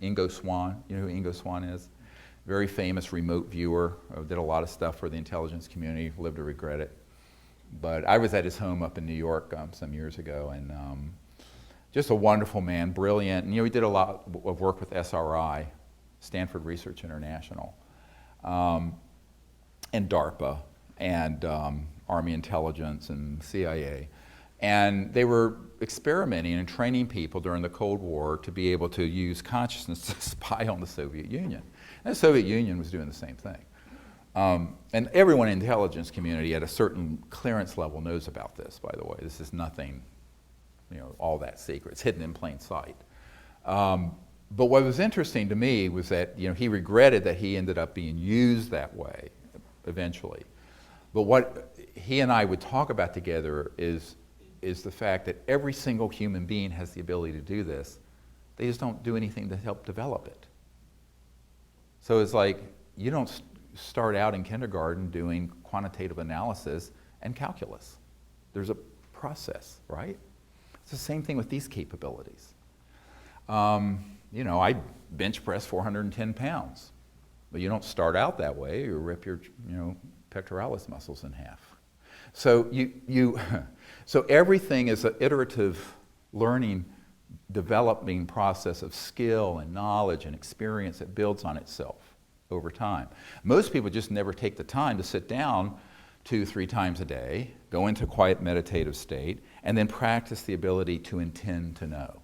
Ingo Swann. You know who Ingo Swann is? Very famous remote viewer, did a lot of stuff for the intelligence community, lived to regret it. But I was at his home up in New York some years ago, and just a wonderful man, brilliant. And he did a lot of work with SRI, Stanford Research International, and DARPA, and Army Intelligence and CIA. And they were experimenting and training people during the Cold War to be able to use consciousness to spy on the Soviet Union. And the Soviet Union was doing the same thing. And everyone in the intelligence community at a certain clearance level knows about this, by the way. This is nothing, all that secret. It's hidden in plain sight. But what was interesting to me was that, he regretted that he ended up being used that way eventually. But what he and I would talk about together is the fact that every single human being has the ability to do this. They just don't do anything to help develop it. So it's like, you don't start out in kindergarten doing quantitative analysis and calculus. There's a process, right? It's the same thing with these capabilities. I bench press 410 pounds, but you don't start out that way. You rip your, pectoralis muscles in half. So so everything is an iterative learning, developing process of skill and knowledge and experience that builds on itself over time. Most people just never take the time to sit down 2-3 times a day, go into a quiet meditative state, and then practice the ability to intend to know.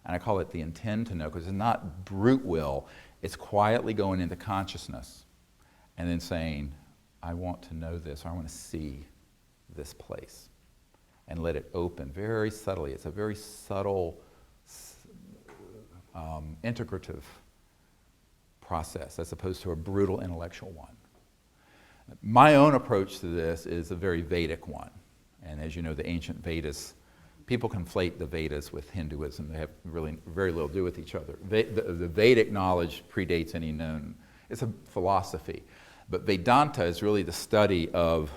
And I call it the intend to know because it's not brute will, it's quietly going into consciousness and then saying, I want to know this, or I want to see this place. And let it open very subtly. It's a very subtle, integrative process as opposed to a brutal intellectual one. My own approach to this is a very Vedic one. And as you know, the ancient Vedas, people conflate the Vedas with Hinduism. They have really very little to do with each other. The Vedic knowledge predates any known, it's a philosophy. But Vedanta is really the study of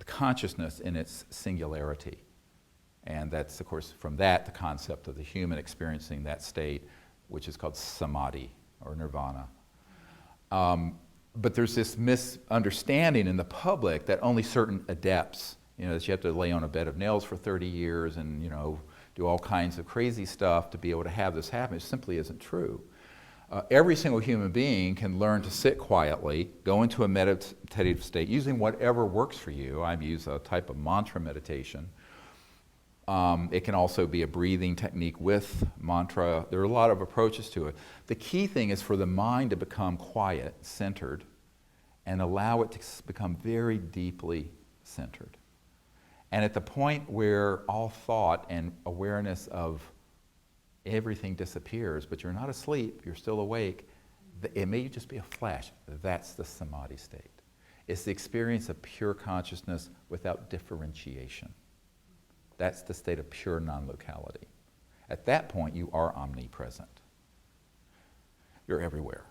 consciousness in its singularity. And that's, of course, from that, the concept of the human experiencing that state, which is called samadhi or nirvana. But there's this misunderstanding in the public that only certain adepts, that you have to lay on a bed of nails for 30 years and, do all kinds of crazy stuff to be able to have this happen. It simply isn't true. Every single human being can learn to sit quietly, go into a meditative state, using whatever works for you. I use a type of mantra meditation. It can also be a breathing technique with mantra. There are a lot of approaches to it. The key thing is for the mind to become quiet, centered, and allow it to become very deeply centered. And at the point where all thought and awareness of everything disappears, but you're not asleep, you're still awake, it may just be a flash. That's the samadhi state. It's the experience of pure consciousness without differentiation. That's the state of pure non-locality. At that point, you are omnipresent. You're everywhere.